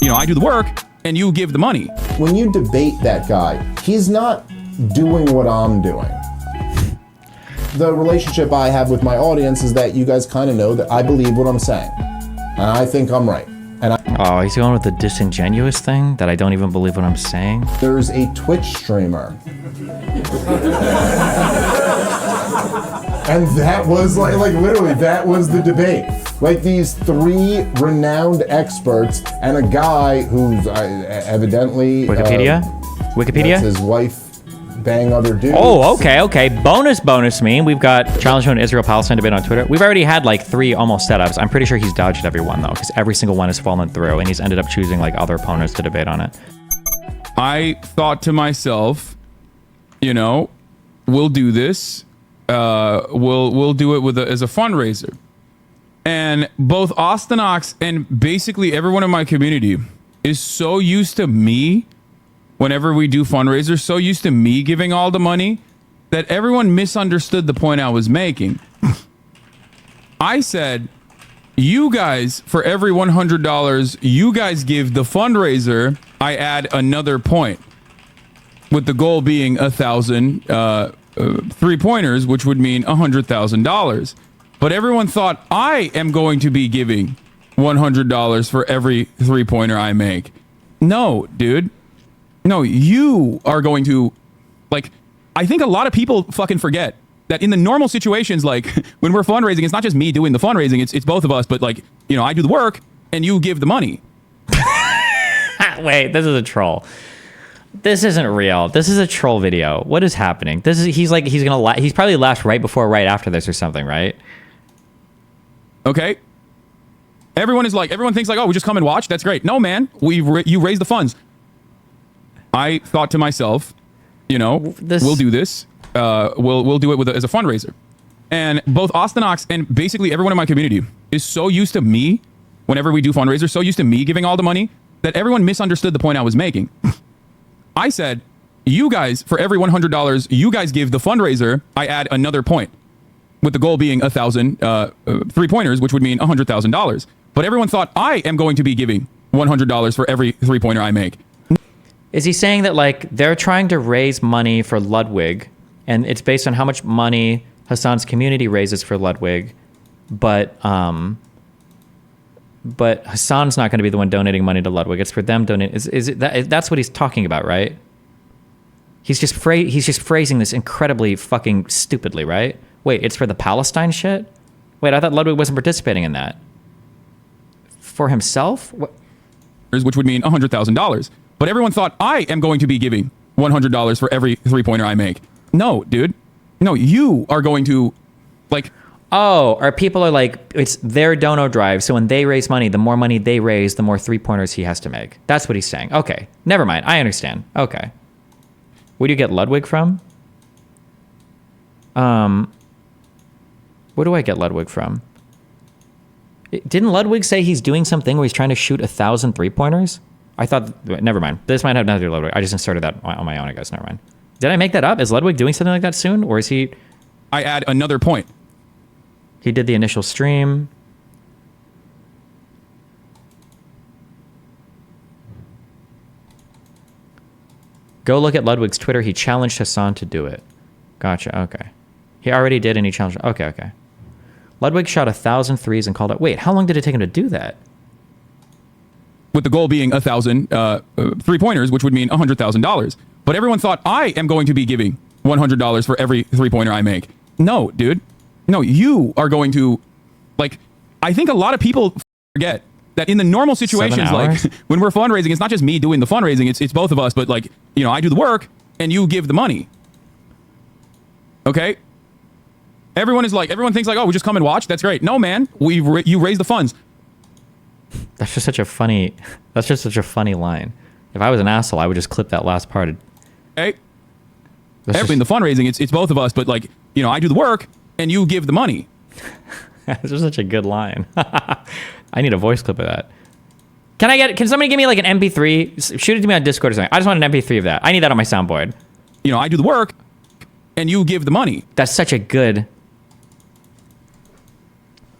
I do the work and you give the money. When you debate that guy, he's not doing what I'm doing. The relationship I have with my audience is that you guys kind of know that I believe what I'm saying. And I think I'm right. Oh, he's going with the disingenuous thing that I don't even believe what I'm saying. There's a Twitch streamer. And that was like literally, that was the debate. Like these three renowned experts and a guy who's evidently... Wikipedia? That's his wife bang other dudes. Oh, okay. Bonus me. We've got challenge to an Israel-Palestine debate on Twitter. We've already had like 3 almost setups. I'm pretty sure he's dodged every one though, because every single one has fallen through and he's ended up choosing like other opponents to debate on it. I thought to myself, we'll do this. We'll do it as a fundraiser. And both Ostenox and basically everyone in my community is so used to me, whenever we do fundraisers, so used to me giving all the money, that everyone misunderstood the point I was making. I said, you guys, for every $100 you guys give the fundraiser, I add another point, with the goal being 1,000 3-pointers, which would mean $100,000. But everyone thought I am going to be giving $100 for every 3-pointer I make. No, dude. No, you are going to, I think a lot of people fucking forget that in the normal situations, like when we're fundraising, it's not just me doing the fundraising, it's both of us, but I do the work and you give the money. Wait, this is a troll. This isn't real. This is a troll video. What is happening? He's probably laughed right before or right after this or something, right? Okay. Everyone thinks oh, we just come and watch. That's great. No, man, you raise the funds. I thought to myself, we'll do this. We'll do it as a fundraiser. And both Ostenox and basically everyone in my community is so used to me, whenever we do fundraisers, so used to me giving all the money, that everyone misunderstood the point I was making. I said, you guys, for every $100 you guys give the fundraiser, I add another point, with the goal being 1,000 3-pointers, which would mean $100,000. But everyone thought I am going to be giving $100 for every 3-pointer I make. Is he saying that they're trying to raise money for Ludwig and it's based on how much money Hassan's community raises for Ludwig, but Hassan's not going to be the one donating money to Ludwig. It's for them donating. That's what he's talking about, right? He's just phrasing this incredibly fucking stupidly, right? Wait, it's for the Palestine shit? Wait, I thought Ludwig wasn't participating in that. For himself? What? Which would mean $100,000. But everyone thought I am going to be giving $100 for every 3-pointer I make. No, dude. No, you are going to, Oh, or people are it's their dono drive, so when they raise money, the more money they raise, the more 3-pointers he has to make. That's what he's saying. Okay, never mind. I understand. Okay. Where do you get Ludwig from? Where do I get Ludwig from? Didn't Ludwig say he's doing something where he's trying to shoot 1,000 3-pointers? I thought, never mind. This might have nothing to do with Ludwig. I just inserted that on my own, I guess. Never mind. Did I make that up? Is Ludwig doing something like that soon? Or is he... I add another point. He did the initial stream. Go look at Ludwig's Twitter. He challenged Hassan to do it. Gotcha. Okay. He already did and he challenged... Okay. Ludwig shot 1,000 threes and called it... Wait, how long did it take him to do that? With the goal being 1,000 3-pointers, which would mean $100,000. But everyone thought I am going to be giving $100 for every 3-pointer I make. No, dude. No, you are going to, I think a lot of people forget that in the normal situations, when we're fundraising, it's not just me doing the fundraising, it's both of us, but I do the work and you give the money. Okay? Everyone thinks oh, we just come and watch. That's great. No, man, you raise the funds. That's just such a funny line. If I was an asshole, I would just clip that last part. Okay? In the fundraising, it's both of us, but I do the work and you give the money. That's just such a good line. I need a voice clip of that. Can somebody give me an MP3? Shoot it to me on Discord or something. I just want an MP3 of that. I need that on my soundboard. I do the work and you give the money. That's such a good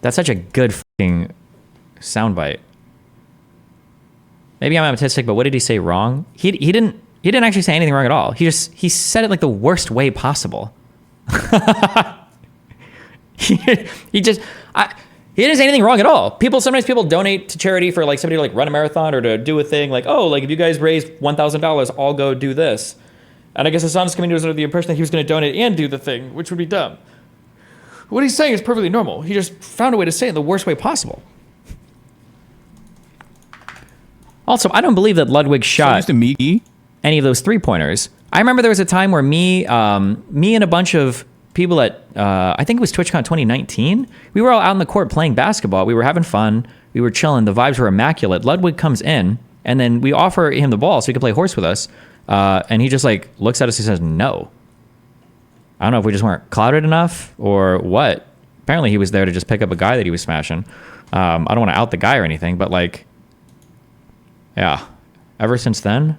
fucking soundbite. Maybe I'm autistic, but what did he say wrong? He didn't actually say anything wrong at all. He said it like the worst way possible. he didn't say anything wrong at all. Sometimes people donate to charity for like somebody to like run a marathon or to do a thing like, oh, like if you guys raise $1,000, I'll go do this. And I guess Hassan's community was under the impression that he was going to donate and do the thing, which would be dumb. What he's saying is perfectly normal. He just found a way to say it the worst way possible. Also, I don't believe that Ludwig shot any of those 3-pointers. I remember there was a time where me and a bunch of people at, I think it was TwitchCon 2019, we were all out on the court playing basketball. We were having fun. We were chilling. The vibes were immaculate. Ludwig comes in, and then we offer him the ball so he could play horse with us. And he just like looks at us and says, no. I don't know if we just weren't clouded enough or what. Apparently he was there to just pick up a guy that he was smashing. I don't want to out the guy or anything, but like, yeah, ever since then.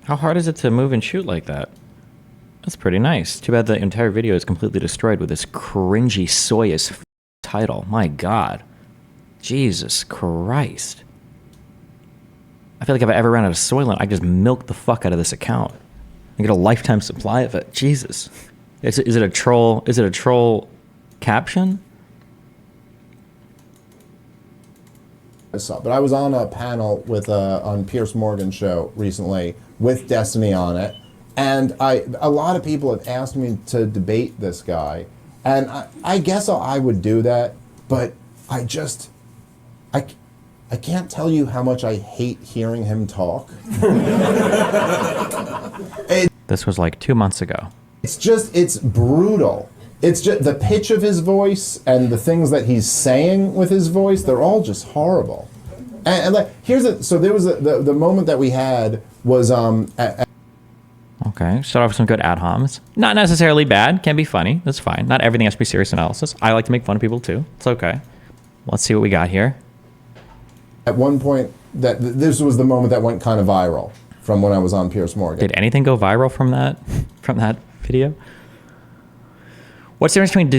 How hard is it to move and shoot like that? That's pretty nice. Too bad the entire video is completely destroyed with this cringy soyous title. My God. Jesus Christ. I feel like if I ever ran out of Soylent, I just milk the fuck out of this account. I get a lifetime supply of it. Jesus. Is it a troll? Is it a troll caption? But I was on a panel with on Piers Morgan show recently with Destiny on it, and a lot of people have asked me to debate this guy, and I guess I would do that, but I can't tell you how much I hate hearing him talk. This was like 2 months ago. It's brutal. It's just the pitch of his voice and the things that he's saying with his voice, they're all just horrible. And like, so there was the moment that we had was okay, start off with some good ad homs. Not necessarily bad, can be funny, that's fine. Not everything has to be serious analysis. I like to make fun of people too, it's okay. Let's see what we got here. At one point, this was the moment that went kind of viral from when I was on Piers Morgan. Did anything go viral from that video? What's the difference between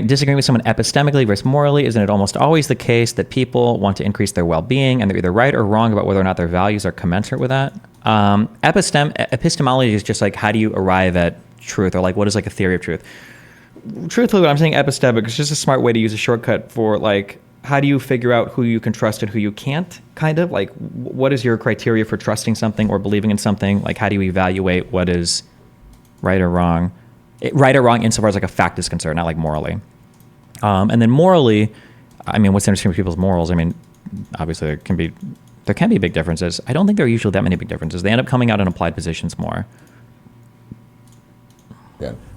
disagreeing with someone epistemically versus morally? Isn't it almost always the case that people want to increase their well-being and they're either right or wrong about whether or not their values are commensurate with that? Epistemology is just like, how do you arrive at truth, or like, what is like a theory of truth? Truthfully, when I'm saying epistemic, it's just a smart way to use a shortcut for like, how do you figure out who you can trust and who you can't, kind of? Like, what is your criteria for trusting something or believing in something? Like, how do you evaluate what is right or wrong? Right or wrong insofar as like a fact is concerned, not like morally. And then morally, I mean, what's interesting with people's morals? I mean, obviously there can be big differences. I don't think there are usually that many big differences. They end up coming out in applied positions more.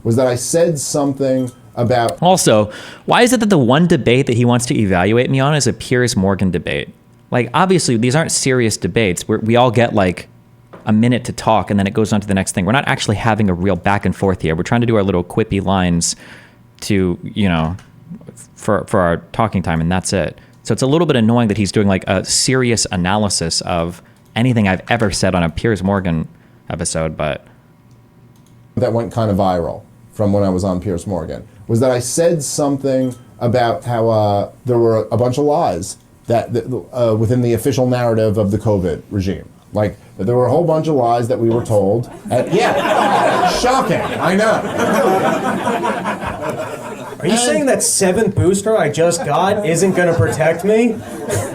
Was that I said something about... Also, why is it that the one debate that he wants to evaluate me on is a Piers Morgan debate? Like, obviously, these aren't serious debates where we all get like a minute to talk and then it goes on to the next thing. We're not actually having a real back and forth here. We're trying to do our little quippy lines to, for our talking time, and that's it. So it's a little bit annoying that he's doing like a serious analysis of anything I've ever said on a Piers Morgan episode, but... That went kind of viral from when I was on Piers Morgan, was that I said something about how there were a bunch of lies that within the official narrative of the COVID regime. Like, there were a whole bunch of lies that we were told. And, yeah, shocking, I know. Are you saying that 7th booster I just got isn't going to protect me?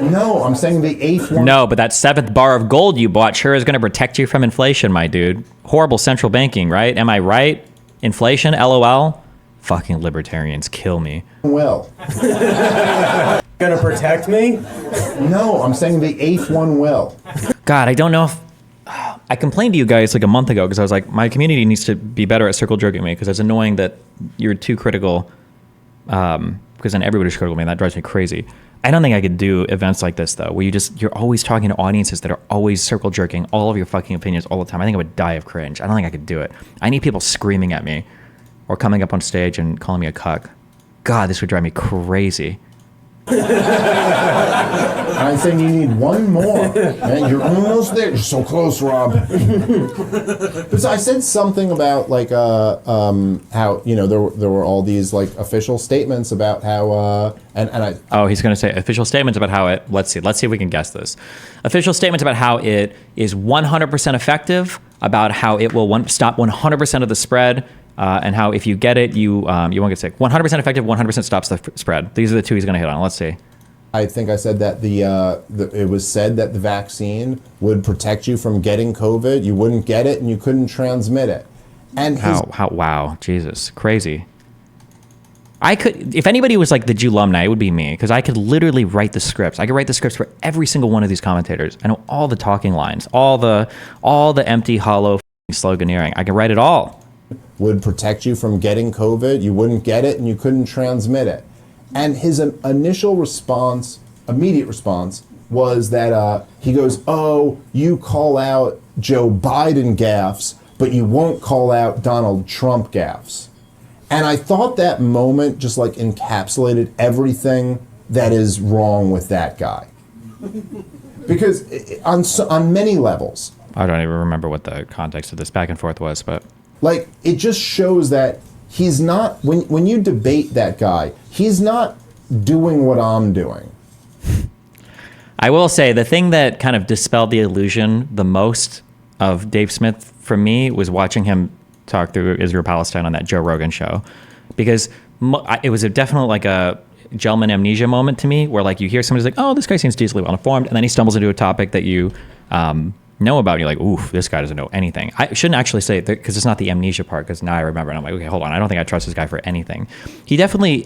No, I'm saying the 8th one. No, but that 7th bar of gold you bought sure is going to protect you from inflation, my dude. Horrible central banking, right? Am I right? Inflation, LOL? Fucking libertarians, kill me. Will. Gonna protect me? No, I'm saying the 8th one will. God, I don't know if... I complained to you guys like a month ago because I was like, my community needs to be better at circle jerking me because it's annoying that you're too critical, because then everybody's critical of me and that drives me crazy. I don't think I could do events like this though, where you're always talking to audiences that are always circle jerking all of your fucking opinions all the time. I think I would die of cringe. I don't think I could do it. I need people screaming at me or coming up on stage and calling me a cuck. God, this would drive me crazy. I think you need one more. Man, you're almost there. You're so close, Rob. But so I said something about like how there were all these like official statements about how he's going to say official statements about how it. Let's see if we can guess this. Official statements about how it is 100% effective, about how it will stop 100% of the spread. And how if you get it, you won't get sick. 100% effective, 100% stops the spread. These are the two he's going to hit on. Let's see. I think I said that it was said that the vaccine would protect you from getting COVID. You wouldn't get it and you couldn't transmit it. And wow, Jesus, crazy. I could, if anybody was like the Julumni, it would be me, because I could literally write the scripts. I could write the scripts for every single one of these commentators. I know all the talking lines, all the empty, hollow sloganeering. I can write it all. Would protect you from getting COVID. You wouldn't get it and you couldn't transmit it. And his initial response, immediate response, was that he goes, "Oh, you call out Joe Biden gaffes, but you won't call out Donald Trump gaffes." And I thought that moment just like encapsulated everything that is wrong with that guy. Because on many levels. I don't even remember what the context of this back and forth was, but... Like, it just shows that he's not, when you debate that guy, he's not doing what I'm doing. I will say the thing that kind of dispelled the illusion the most of Dave Smith for me was watching him talk through Israel-Palestine on that Joe Rogan show. Because it was definitely like a gentleman amnesia moment to me, where like you hear somebody's like, oh, this guy seems decently well informed, and then he stumbles into a topic that you know about, and you're like, oof, this guy doesn't know anything. I shouldn't actually say it because it's not the amnesia part, because now I remember and I'm like, okay, hold on, I don't think I trust this guy for anything. He definitely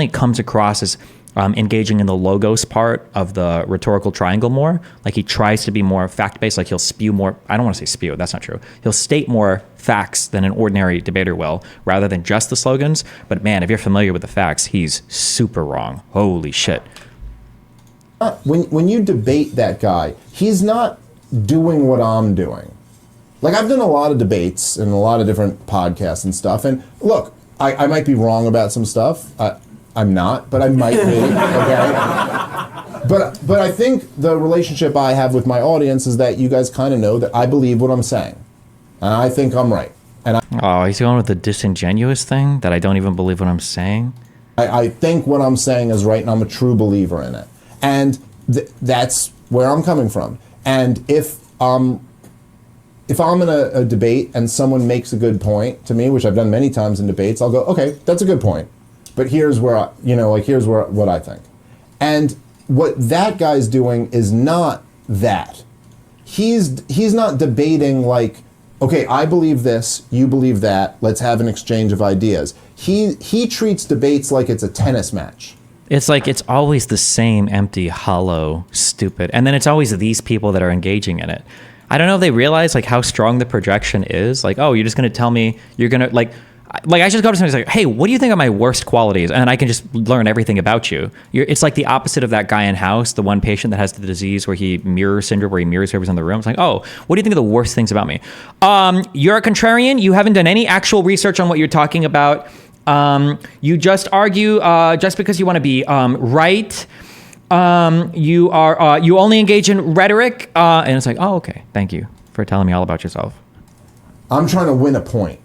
comes across as engaging in the logos part of the rhetorical triangle more. Like he tries to be more fact-based, like he'll spew more, I don't want to say spew, that's not true. He'll state more facts than an ordinary debater will, rather than just the slogans. But man, if you're familiar with the facts, he's super wrong. Holy shit. When you debate that guy, he's not doing what I'm doing. Like, I've done a lot of debates and a lot of different podcasts and stuff, and look, I might be wrong about some stuff. I'm not, but I might be, okay? But I think the relationship I have with my audience is that you guys kind of know that I believe what I'm saying, and I think I'm right. And he's going with the disingenuous thing, that I don't even believe what I'm saying? I think what I'm saying is right, and I'm a true believer in it. And that's where I'm coming from. And if I'm in a debate and someone makes a good point to me, which I've done many times in debates, I'll go, okay, that's a good point. But here's where what I think. And what that guy's doing is not that. He's not debating like, okay, I believe this, you believe that, let's have an exchange of ideas. He treats debates like it's a tennis match. It's like it's always the same empty, hollow, stupid. And then it's always these people that are engaging in it. I don't know if they realize like how strong the projection is. Like, oh, you're just going to tell me you're going to like I just go to somebody and say, hey, what do you think are my worst qualities? And I can just learn everything about you. It's like the opposite of that guy in House, the one patient that has the disease where he mirror syndrome, where he mirrors whoever's in the room. It's like, oh, what do you think are the worst things about me? You're a contrarian. You haven't done any actual research on what you're talking about. You just argue just because you want to be right. You only engage in rhetoric. And it's like, oh, okay. Thank you for telling me all about yourself. I'm trying to win a point,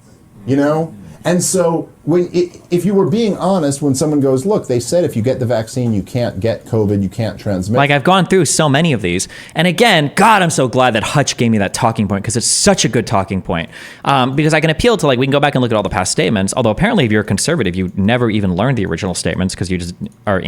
you know? And so if you were being honest, when someone goes, look, they said if you get the vaccine, you can't get COVID, you can't transmit. Like, I've gone through so many of these. And again, God, I'm so glad that Hutch gave me that talking point, because it's such a good talking point. Because I can appeal to, like, we can go back and look at all the past statements. Although apparently if you're a conservative, you never even learned the original statements because you just are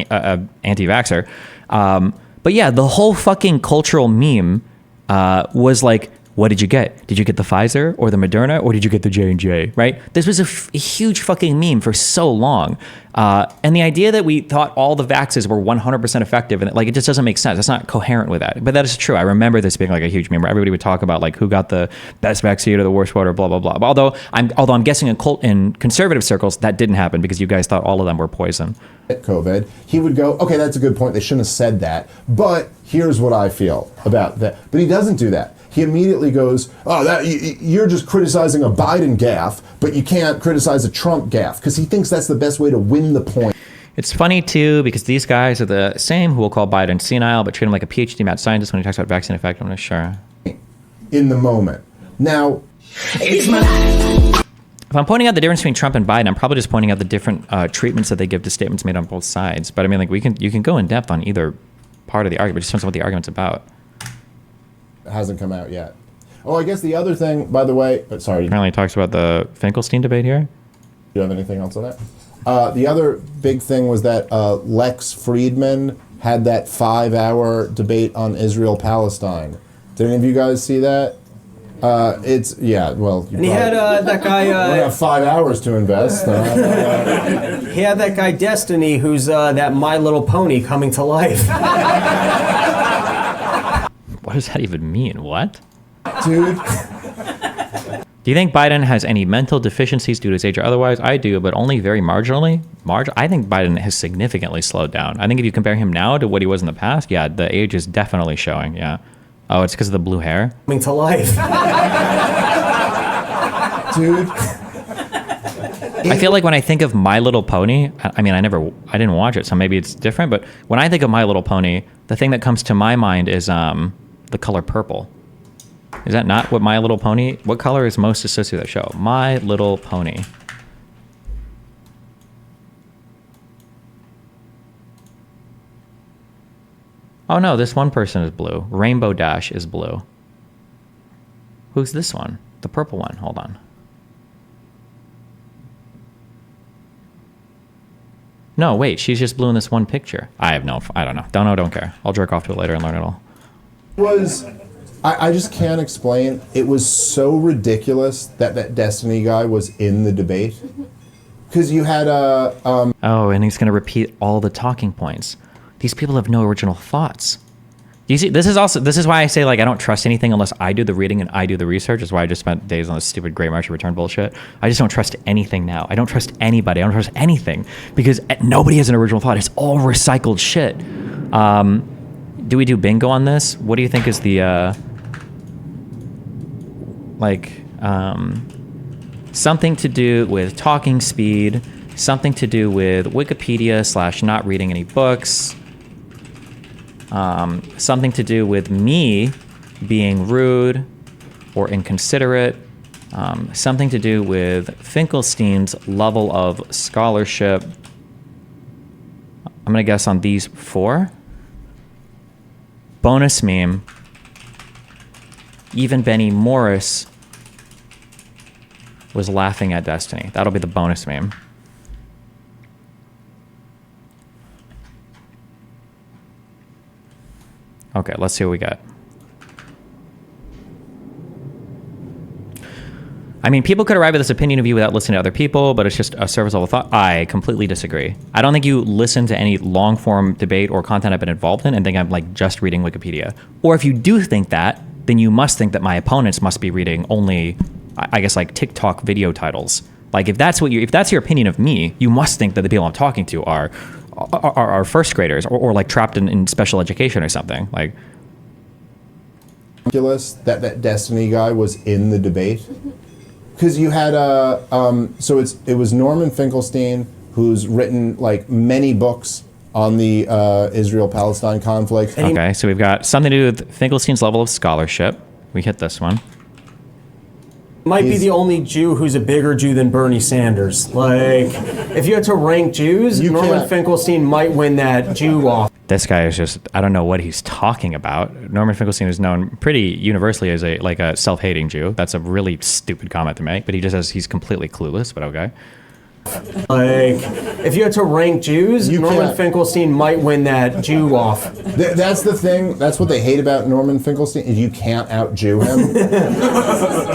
anti-vaxxer. But yeah, the whole fucking cultural meme was like, what did you get? Did you get the Pfizer or the Moderna, or did you get the J&J, right? This was a huge fucking meme for so long. And the idea that we thought all the vaxes were 100% effective, and like, it just doesn't make sense. That's not coherent with that. But that is true. I remember this being like a huge meme where everybody would talk about like who got the best vaccine or the worst one or blah, blah, blah. Although I'm guessing in conservative circles, that didn't happen because you guys thought all of them were poison. COVID, he would go, okay, that's a good point. They shouldn't have said that. But here's what I feel about that. But he doesn't do that. he immediately goes, "Oh, you're just criticizing a Biden gaffe, but you can't criticize a Trump gaffe," because he thinks that's the best way to win the point. It's funny, too, because these guys are the same who will call Biden senile, but treat him like a PhD mad scientist when he talks about vaccine effectiveness. Sure. In the moment. Now, if I'm pointing out the difference between Trump and Biden, I'm probably just pointing out the different treatments that they give to statements made on both sides. But I mean, like, you can go in depth on either part of the argument. It just depends on what the argument's about. It hasn't come out yet. Oh, I guess the other thing, by the way, sorry. Apparently, he talks about the Finkelstein debate here. Do you have anything else on that? The other big thing was that Lex Friedman had that 5-hour debate on Israel-Palestine. Did any of you guys see that? And he had that guy. We have 5 hours to invest. He had that guy Destiny, who's that My Little Pony coming to life. What does that even mean? What? Dude. Do you think Biden has any mental deficiencies due to his age or otherwise? I do, but only very marginally. I think Biden has significantly slowed down. I think if you compare him now to what he was in the past, yeah, the age is definitely showing, yeah. Oh, it's because of the blue hair? Coming to life. Dude. I feel like when I think of My Little Pony, I mean, I didn't watch it, so maybe it's different, but when I think of My Little Pony, the thing that comes to my mind is the color purple. Is that not what My Little Pony, what color is most associated with that show? My Little Pony. Oh no, this one person is blue. Rainbow Dash is blue. Who's this one? The purple one, hold on. No, wait, she's just blue in this one picture. I don't know. Don't care. I'll jerk off to it later and learn it all. I just can't explain. It was so ridiculous that Destiny guy was in the debate. Because you had Oh, and he's going to repeat all the talking points. These people have no original thoughts. You see, this is why I say, like, I don't trust anything unless I do the reading and I do the research. That's why I just spent days on this stupid Great March of Return bullshit. I just don't trust anything now. I don't trust anybody. I don't trust anything because nobody has an original thought. It's all recycled shit. Do we do bingo on this? What do you think is the, something to do with talking speed, something to do with Wikipedia / not reading any books, something to do with me being rude or inconsiderate, something to do with Finkelstein's level of scholarship. I'm going to guess on these 4. Bonus meme. Even Benny Morris was laughing at Destiny. That'll be the bonus meme. Okay, let's see what we got. I mean, people could arrive at this opinion of you without listening to other people, but it's just a surface level thought. I completely disagree. I don't think you listen to any long form debate or content I've been involved in and think I'm like just reading Wikipedia. Or if you do think that, then you must think that my opponents must be reading only, I guess, like TikTok video titles. Like if that's your opinion of me, you must think that the people I'm talking to are first graders or like trapped in special education or something. Like ridiculous that Destiny guy was in the debate. Because you had it was Norman Finkelstein, who's written like many books on the Israel-Palestine conflict. Okay, so we've got something to do with Finkelstein's level of scholarship. We hit this one. Might be the only Jew who's a bigger Jew than Bernie Sanders. Like, if you had to rank Jews, Norman Finkelstein might win that Jew off. This guy is just, I don't know what he's talking about. Norman Finkelstein is known pretty universally as a self-hating Jew. That's a really stupid comment to make, but he's completely clueless, but okay. Like, if you had to rank Jews, Norman Finkelstein might win that Jew off. That's the thing. That's what they hate about Norman Finkelstein is you can't out-Jew him.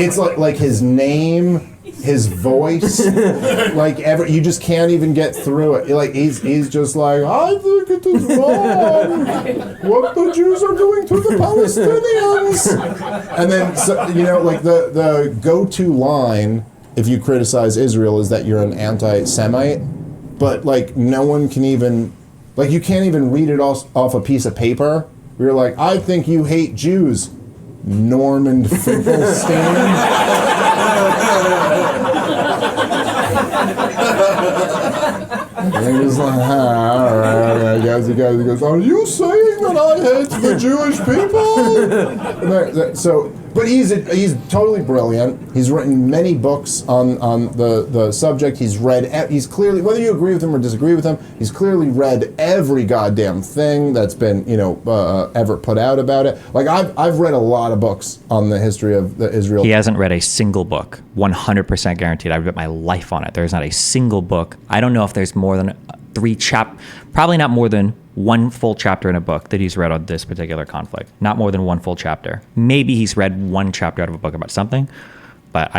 It's like his name, his voice, you just can't even get through it. Like he's just like, I think it is wrong what the Jews are doing to the Palestinians. And then the go-to line, if you criticize Israel, is that you're an anti-Semite, but no one can even, you can't even read it off a piece of paper. You're like, I think you hate Jews. Norman Finkelstein. And he was like, all right, I guess. He goes, are you saying that I hate the Jewish people? But he's totally brilliant. He's written many books on the subject. He's clearly, whether you agree with him or disagree with him, he's clearly read every goddamn thing that's been, ever put out about it. Like I've read a lot of books on the history of the Israel. He hasn't read a single book, 100% guaranteed. I've bet my life on it. There's not a single book. I don't know if there's more than probably not more than one full chapter in a book that he's read on this particular conflict. Not more than one full chapter. Maybe he's read one chapter out of a book about something, but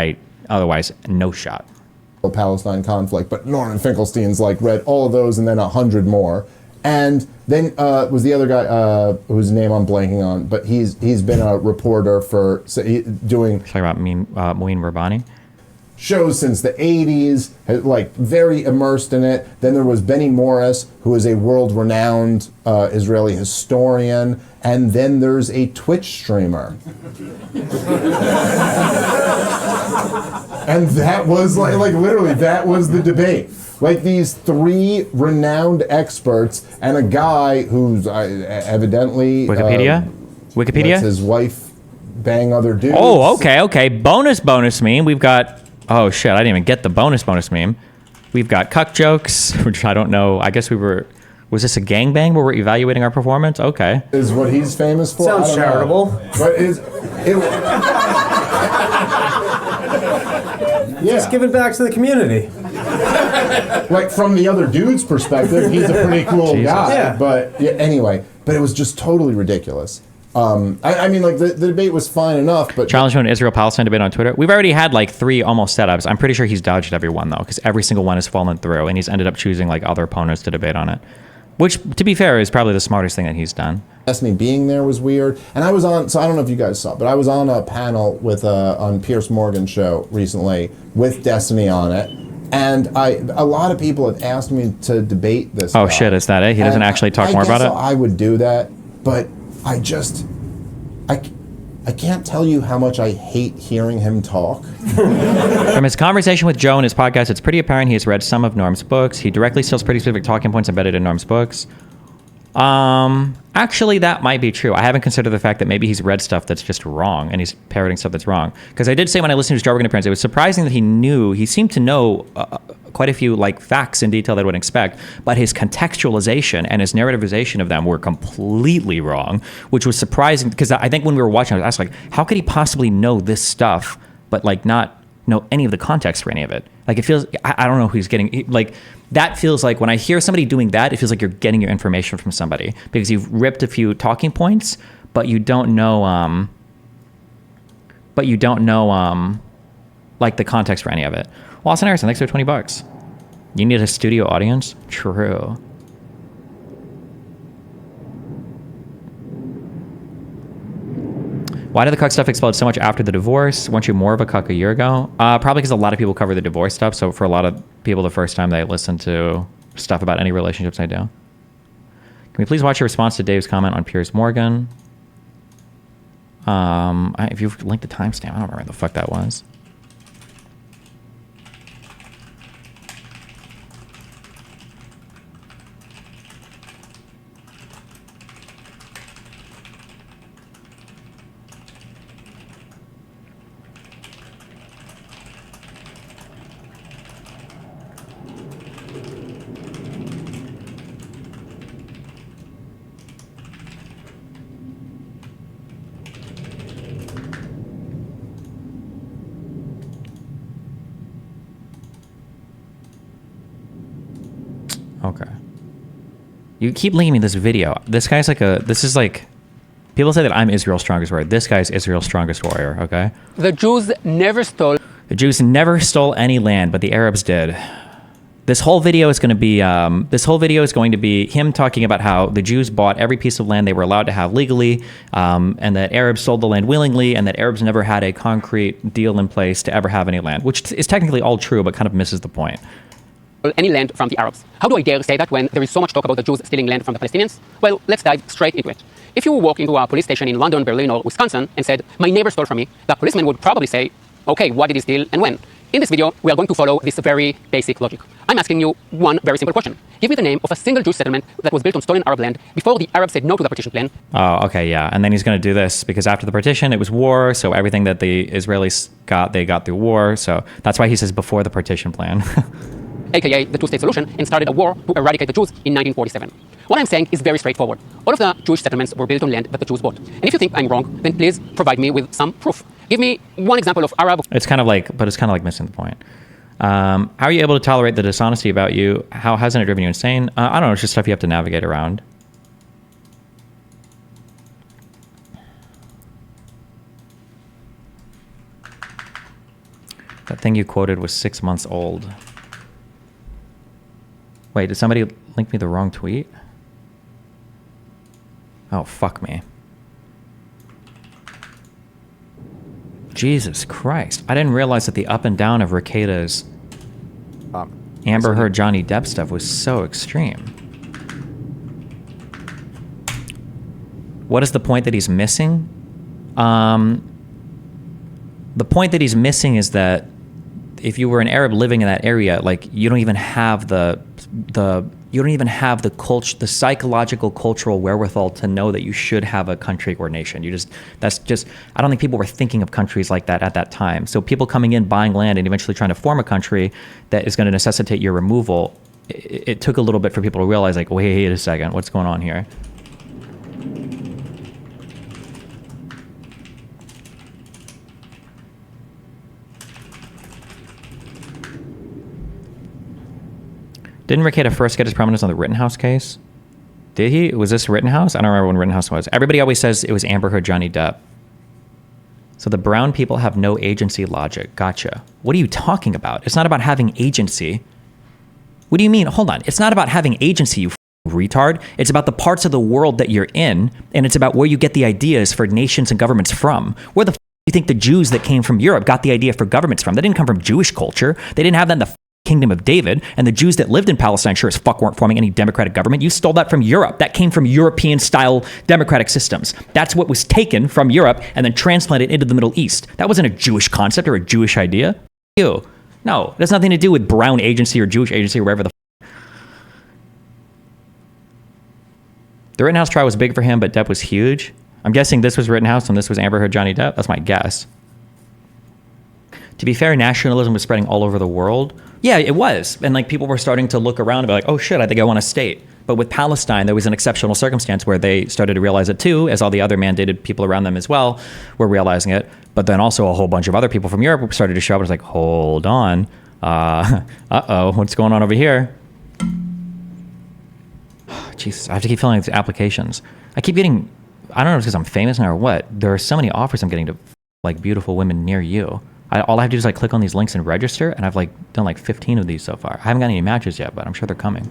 otherwise, no shot. Palestine conflict, but Norman Finkelstein's read all of those and then 100 more. And then was the other guy whose name I'm blanking on, but he's been a reporter for doing. Talking about Moeen Rabbani? Shows since the 80s, very immersed in it. Then there was Benny Morris, who is a world-renowned Israeli historian. And then there's a Twitch streamer. And that was literally, that was the debate. These three renowned experts and a guy who's evidently... Wikipedia? Lets his wife bang other dudes. Oh, okay. Bonus meme. We've got... Oh, shit, I didn't even get the bonus meme. We've got cuck jokes, which I don't know. I guess was this a gangbang where we're evaluating our performance? Okay. Is what he's famous for? Sounds charitable. But Just give it back to the community. From the other dude's perspective, he's a pretty cool guy. Yeah. But anyway, it was just totally ridiculous. The debate was fine enough, but... Challenge to an Israel-Palestine debate on Twitter. We've already had 3 almost setups. I'm pretty sure he's dodged every one, though, because every single one has fallen through, and he's ended up choosing other opponents to debate on it. Which, to be fair, is probably the smartest thing that he's done. Destiny being there was weird. And I was on, so I don't know if you guys saw, but I was on a panel on Piers Morgan show recently with Destiny on it. And a lot of people have asked me to debate this guy. Shit, is that it? He doesn't actually talk more about it? I would do that, but I can't tell you how much I hate hearing him talk. From his conversation with Joe in his podcast, it's pretty apparent he has read some of Norm's books. He directly steals pretty specific talking points embedded in Norm's books. Actually, that might be true. I haven't considered the fact that maybe he's read stuff that's just wrong and he's parroting stuff that's wrong. Because I did say when I listened to his Joe Rogan appearance, it was surprising that he seemed to know quite a few facts in detail that I would expect, but his contextualization and his narrativization of them were completely wrong, which was surprising because I think when we were watching, I was asked how could he possibly know this stuff, but not know any of the context for any of it? It feels, I don't know who he's getting, that feels like when I hear somebody doing that, it feels like you're getting your information from somebody because you've ripped a few talking points, but you don't know, the context for any of it. Well, Austin Harrison, thanks for $20. You need a studio audience? True. Why did the cuck stuff explode so much after the divorce? Weren't you more of a cuck a year ago? Probably because a lot of people cover the divorce stuff. So for a lot of people, the first time they listen to stuff about any relationships I do. Can we please watch your response to Dave's comment on Piers Morgan? If you've linked the timestamp, I don't remember what the fuck that was. Okay. You keep linking me this video. This guy's people say that I'm Israel's strongest warrior. This guy's Israel's strongest warrior, okay? The Jews never stole. The Jews never stole any land, but the Arabs did. This whole video is going to be him talking about how the Jews bought every piece of land they were allowed to have legally, and that Arabs sold the land willingly, and that Arabs never had a concrete deal in place to ever have any land, which is technically all true, but kind of misses the point. Any land from the Arabs. How do I dare say that when there is so much talk about the Jews stealing land from the Palestinians? Well, let's dive straight into it. If you walk into a police station in London, Berlin, or Wisconsin and said, my neighbor stole from me, the policeman would probably say, okay, what did he steal and when? In this video, we are going to follow this very basic logic. I'm asking you one very simple question. Give me the name of a single Jewish settlement that was built on stolen Arab land before the Arabs said no to the partition plan. Oh, okay, yeah. And then he's going to do this because after the partition, it was war. So everything that the Israelis got, they got through war. So that's why he says before the partition plan. AKA the two-state solution, and started a war to eradicate the Jews in 1947. What I'm saying is very straightforward. All of the Jewish settlements were built on land that the Jews bought. And if you think I'm wrong, then please provide me with some proof. Give me one example of Arab... It's kind of like missing the point. How are you able to tolerate the dishonesty about you? How hasn't it driven you insane? I don't know, it's just stuff you have to navigate around. That thing you quoted was 6 months old. Wait, did somebody link me the wrong tweet? Oh, fuck me. Jesus Christ. I didn't realize that the up and down of Rekieta's Amber Heard Johnny Depp stuff was so extreme. What is the point that he's missing? The point that he's missing is that if you were an Arab living in that area, like you don't even have the psychological cultural wherewithal to know that you should have a country or nation. I don't think people were thinking of countries like that at that time. So people coming in, buying land, and eventually trying to form a country that is going to necessitate your removal, it took a little bit for people to realize, like, wait a second, what's going on here? Didn't Rekieta first get his prominence on the Rittenhouse case? Did he? Was this Rittenhouse? I don't remember when Rittenhouse was. Everybody always says it was Amber Heard Johnny Depp. So the brown people have no agency logic. Gotcha. What are you talking about? It's not about having agency. What do you mean? Hold on. It's not about having agency, you retard. It's about the parts of the world that you're in, and it's about where you get the ideas for nations and governments from. Where the do you think the Jews that came from Europe got the idea for governments from? They didn't come from Jewish culture. They didn't have that in the Kingdom of David, and the Jews that lived in Palestine sure as fuck weren't forming any democratic government. You stole that from Europe. That came from European-style democratic systems. That's what was taken from Europe and then transplanted into the Middle East. That wasn't a Jewish concept or a Jewish idea. No, it has nothing to do with brown agency or Jewish agency or wherever the The Rittenhouse trial was big for him, but Depp was huge. I'm guessing this was Rittenhouse and this was Amber Heard Johnny Depp. That's my guess. To be fair, nationalism was spreading all over the world. Yeah, it was. And like people were starting to look around and be like, oh shit, I think I want a state. But with Palestine, there was an exceptional circumstance where they started to realize it too, as all the other mandated people around them as well were realizing it. But then also a whole bunch of other people from Europe started to show up. It was like, hold on. Uh-oh, what's going on over here? Jesus, I have to keep filling out these applications. I keep getting, I don't know if it's because I'm famous now or what. There are so many offers I'm getting to like beautiful women near you. All I have to do is like click on these links and register, and I've like done like 15 of these so far. I haven't got any matches yet, but I'm sure they're coming.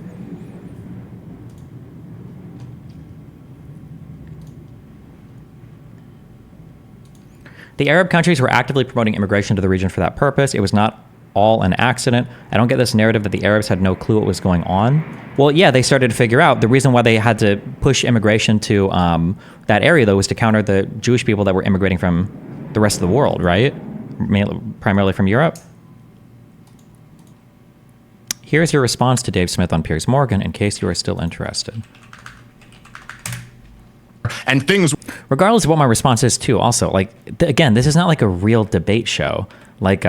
The Arab countries were actively promoting immigration to the region for that purpose. It was not all an accident. I don't get this narrative that the Arabs had no clue what was going on. Well, yeah, they started to figure out the reason why they had to push immigration to that area, though, was to counter the Jewish people that were immigrating from the rest of the world, right? Primarily from Europe. Here's your response to Dave Smith on Piers Morgan, in case you are still interested. And things, regardless of what my response is too, also, like, again, this is not like a real debate show. Like,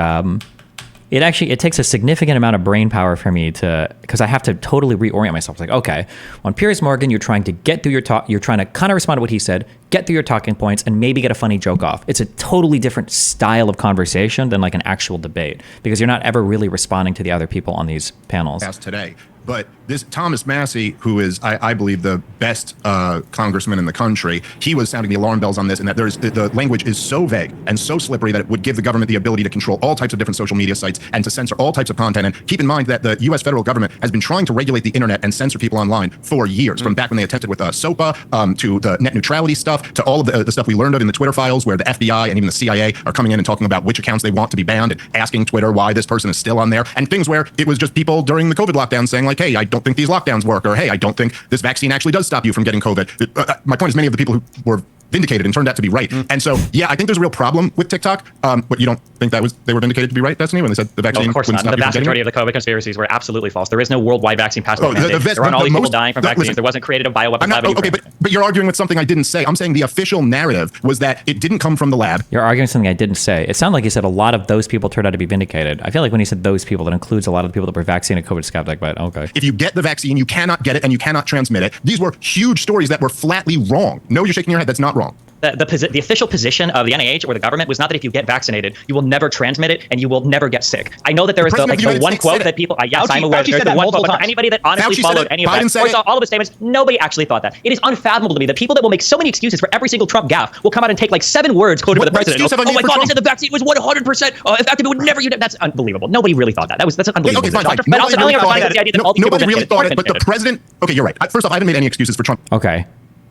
it takes a significant amount of brain power for me because I have to totally reorient myself. It's like, okay, on Piers Morgan, you're trying to get through your talk, you're trying to kind of respond to what he said, get through your talking points, and maybe get a funny joke off. It's a totally different style of conversation than like an actual debate, because you're not ever really responding to the other people on these panels. today. But this Thomas Massey, who is, I believe, the best congressman in the country, he was sounding the alarm bells on this, and that the language is so vague and so slippery that it would give the government the ability to control all types of different social media sites and to censor all types of content. And keep in mind that the U.S. federal government has been trying to regulate the internet and censor people online for years, from back when they attempted with SOPA to the net neutrality stuff, to all of the stuff we learned of in the Twitter files, where the FBI and even the CIA are coming in and talking about which accounts they want to be banned and asking Twitter why this person is still on there, and things where it was just people during the COVID lockdown saying, like, like, hey, I don't think these lockdowns work, or hey, I don't think this vaccine actually does stop you from getting COVID. My point is, many of the people who were vindicated and turned out to be right. And so, yeah, I think there's a real problem with TikTok. But you don't think they were vindicated to be right, Destiny, when they said the vaccine? No, of course not. The vast majority of the COVID conspiracies were absolutely false. There is no worldwide vaccine passport mandate. There weren't all these people dying from vaccines. Listen, there wasn't created a bioweapon lab. Okay, but you're arguing with something I didn't say. I'm saying the official narrative was that it didn't come from the lab. You're arguing something I didn't say. It sounded like you said a lot of those people turned out to be vindicated. I feel like when you said those people, that includes a lot of the people that were vaccinated COVID skeptic, but okay. If you get the vaccine, you cannot get it and you cannot transmit it. These were huge stories that were flatly wrong. No, you're shaking your head. That's not wrong. The official position of the NIH or the government was not that if you get vaccinated, you will never transmit it and you will never get sick. I know that there is the one quote that people, yes, I'm aware there's the one quote, but for anybody that honestly followed any of that, or saw all of his statements, nobody actually thought that. It is unfathomable to me that people that will make so many excuses for every single Trump gaffe will come out and take like 7 words quoted by the president. Oh my God, they said the vaccine was 100% effective. It would never, that's unbelievable. Nobody really thought that. That's unbelievable. Okay, fine. Nobody really thought it, but the president, okay, you're right. First off, I haven't made any excuses for Trump. Okay.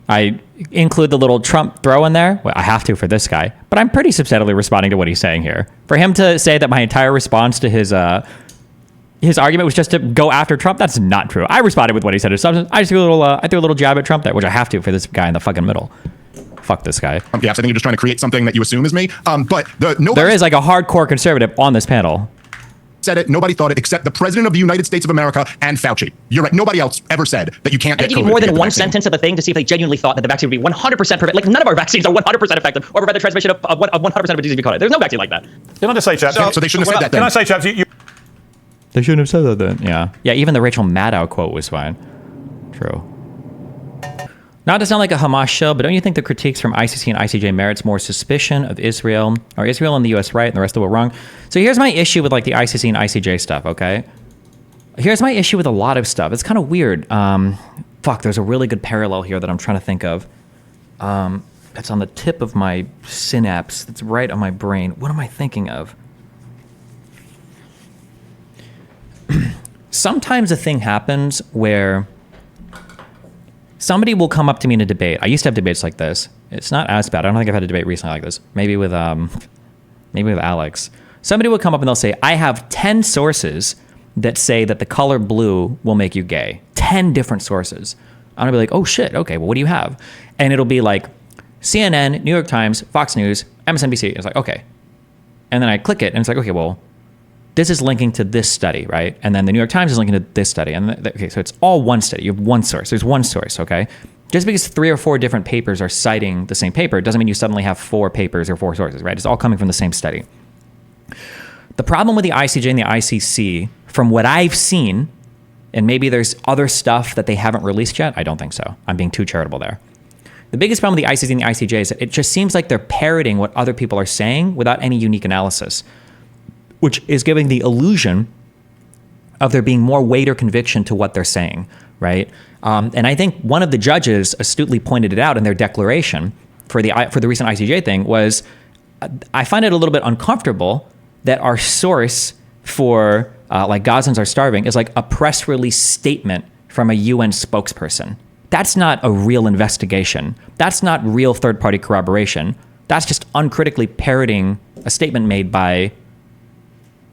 I include the little Trump throw in there. Well, I have to for this guy, but I'm pretty substantially responding to what he's saying here. For him to say that my entire response to his argument was just to go after Trump, that's not true. I responded with what he said. I just threw a little jab at Trump there, which I have to for this guy in the fucking middle. Fuck this guy. Yes, I think you're just trying to create something that you assume is me. But there is like a hardcore conservative on this panel. Said it. Nobody thought it except the president of the United States of America and Fauci. You're right. Nobody else ever said that you can't get COVID. I need more than one sentence of a thing to see if they genuinely thought that the vaccine would be 100% prevent. Like none of our vaccines are 100% effective or prevent the transmission of 100% of a disease. There's no vaccine like that. Can I just say, chaps? So they shouldn't have said that then. Can I say, chaps? They shouldn't have said that then. Yeah. Yeah. Even the Rachel Maddow quote was fine. True. Not to sound like a Hamas show, but don't you think the critiques from ICC and ICJ merits more suspicion of Israel, or Israel and the U.S. right and the rest of the world wrong? So here's my issue with like the ICC and ICJ stuff, okay? Here's my issue with a lot of stuff. It's kind of weird. There's a really good parallel here that I'm trying to think of. It's on the tip of my synapse. It's right on my brain. What am I thinking of? Sometimes a thing happens where somebody will come up to me in a debate. I used to have debates like this. It's not as bad. I don't think I've had a debate recently like this. Maybe with Alex. Somebody will come up and they'll say, I have 10 sources that say that the color blue will make you gay. 10 different sources. I'm gonna be like, oh shit, okay, well what do you have? And it'll be like CNN, New York Times, Fox News, MSNBC. It's like, okay. And then I click it and it's like, okay, well, this is linking to this study, right? And then the New York Times is linking to this study. And okay, so it's all one study. You have one source. There's one source, okay? Just because 3 or 4 different papers are citing the same paper doesn't mean you suddenly have 4 papers or 4 sources, right? It's all coming from the same study. The problem with the ICJ and the ICC, from what I've seen, and maybe there's other stuff that they haven't released yet, I don't think so. I'm being too charitable there. The biggest problem with the ICC and the ICJ is that it just seems like they're parroting what other people are saying without any unique analysis, which is giving the illusion of there being more weight or conviction to what they're saying, right? And I think one of the judges astutely pointed it out in their declaration for the recent ICJ thing was, I find it a little bit uncomfortable that our source for like Gazans are starving is like a press release statement from a UN spokesperson. That's not a real investigation. That's not real third-party corroboration. That's just uncritically parroting a statement made by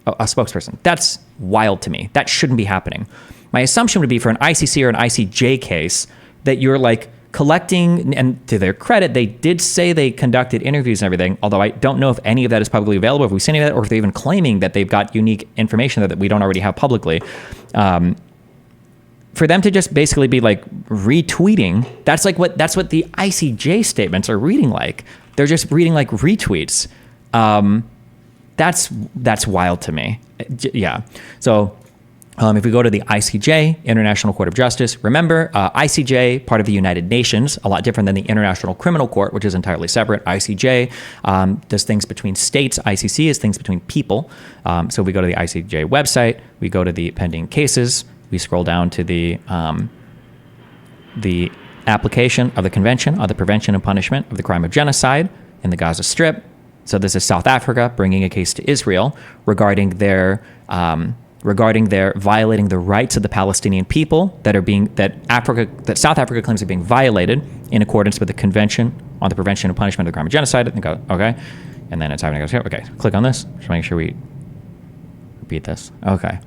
a spokesperson. That's wild to me. That shouldn't be happening. My assumption would be for an ICC or an ICJ case that you're like collecting, and to their credit, they did say they conducted interviews and everything, although I don't know if any of that is publicly available, if we've seen any of that, or if they're even claiming that they've got unique information that we don't already have publicly. For them to just basically be like retweeting, that's what the ICJ statements are reading like. They're just reading like retweets. That's wild to me. Yeah. So if we go to the ICJ, International Court of Justice, remember, ICJ, part of the United Nations, a lot different than the International Criminal Court, which is entirely separate. ICJ does things between states. ICC is things between people. So we go to the ICJ website. We go to the pending cases. We scroll down to the application of the Convention on the Prevention and Punishment of the Crime of Genocide in the Gaza Strip. So this is South Africa bringing a case to Israel regarding their violating the rights of the Palestinian people that South Africa claims are being violated in accordance with the Convention on the Prevention and Punishment of the Crime of Genocide. I think, okay, and then it's having to go. Okay, click on this. Just make sure we repeat this. Okay.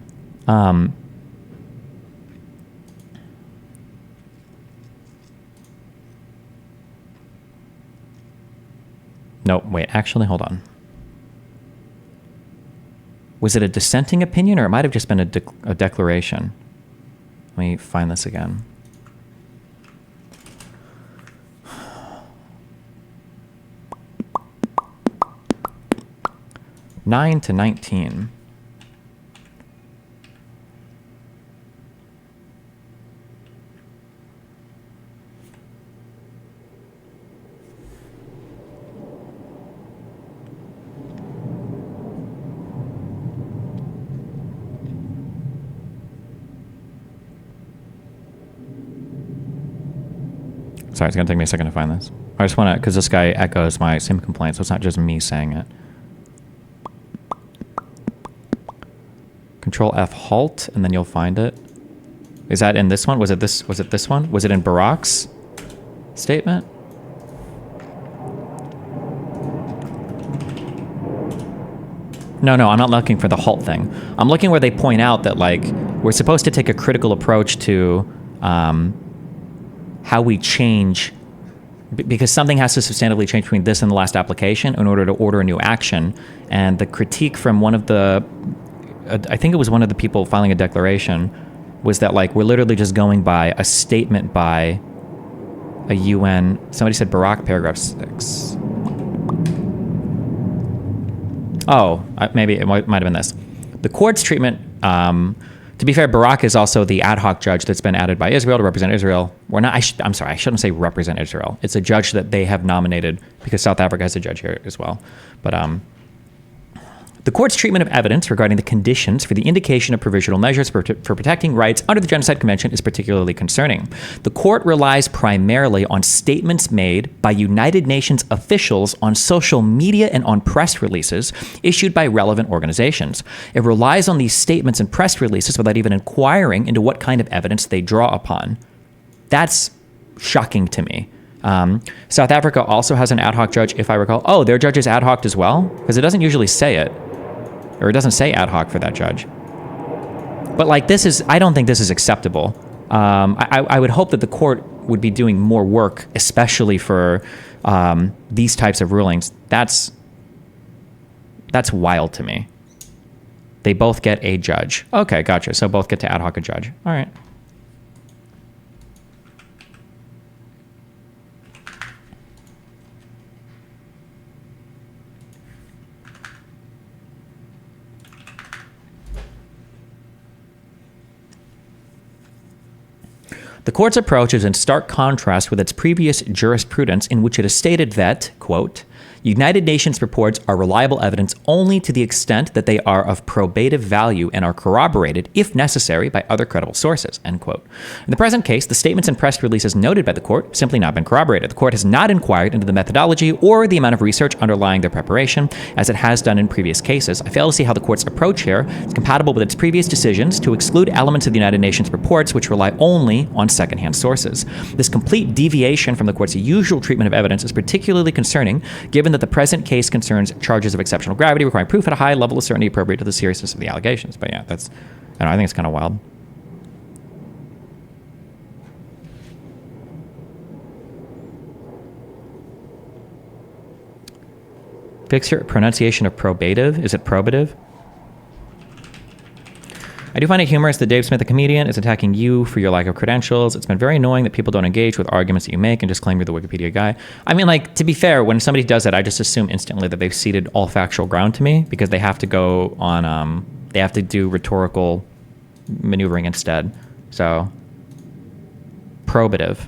No, wait, actually, hold on. Was it a dissenting opinion, or it might have just been a declaration? Let me find this again. (9 to 19). Sorry, it's going to take me a second to find this. I just want to, because this guy echoes my same complaint, so it's not just me saying it. Control F halt, and then you'll find it. Is that in this one? Was it this one? Was it in Barack's statement? No, I'm not looking for the halt thing. I'm looking where they point out that, like, we're supposed to take a critical approach to how we change, because something has to substantively change between this and the last application in order to order a new action. And the critique from one of the, I think it was one of the people filing a declaration, was that, like, we're literally just going by a statement by a UN, somebody said Barack paragraph 6. Oh, maybe it might have been this. The court's treatment, to be fair, Barack is also the ad hoc judge that's been added by Israel to represent Israel. I'm sorry, I shouldn't say represent Israel. It's a judge that they have nominated because South Africa has a judge here as well. But the court's treatment of evidence regarding the conditions for the indication of provisional measures for protecting rights under the Genocide Convention is particularly concerning. The court relies primarily on statements made by United Nations officials on social media and on press releases issued by relevant organizations. It relies on these statements and press releases without even inquiring into what kind of evidence they draw upon. That's shocking to me. South Africa also has an ad hoc judge, if I recall. Oh, their judge is ad hoc as well? Because it doesn't usually say it. Or it doesn't say ad hoc for that judge. But, like, I don't think this is acceptable. I would hope that the court would be doing more work, especially for these types of rulings. That's wild to me. They both get a judge. Okay, gotcha. So both get to ad hoc a judge. All right. The court's approach is in stark contrast with its previous jurisprudence, in which it has stated that, quote, United Nations reports are reliable evidence only to the extent that they are of probative value and are corroborated, if necessary, by other credible sources, end quote. In the present case, the statements and press releases noted by the court have simply not been corroborated. The court has not inquired into the methodology or the amount of research underlying their preparation, as it has done in previous cases. I fail to see how the court's approach here is compatible with its previous decisions to exclude elements of the United Nations reports which rely only on secondhand sources. This complete deviation from the court's usual treatment of evidence is particularly concerning, given that the present case concerns charges of exceptional gravity requiring proof at a high level of certainty appropriate to the seriousness of the allegations. But yeah, I think it's kind of wild. Fix your pronunciation of probative. Is it probative? I do find it humorous that Dave Smith, a comedian, is attacking you for your lack of credentials. It's been very annoying that people don't engage with arguments that you make and just claim you're the Wikipedia guy. I mean, like, to be fair, when somebody does that, I just assume instantly that they've ceded all factual ground to me because they have to go on, they have to do rhetorical maneuvering instead. So, probative.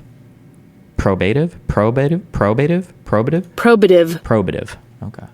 Probative? Probative? Probative? Probative? Probative. Probative. Okay.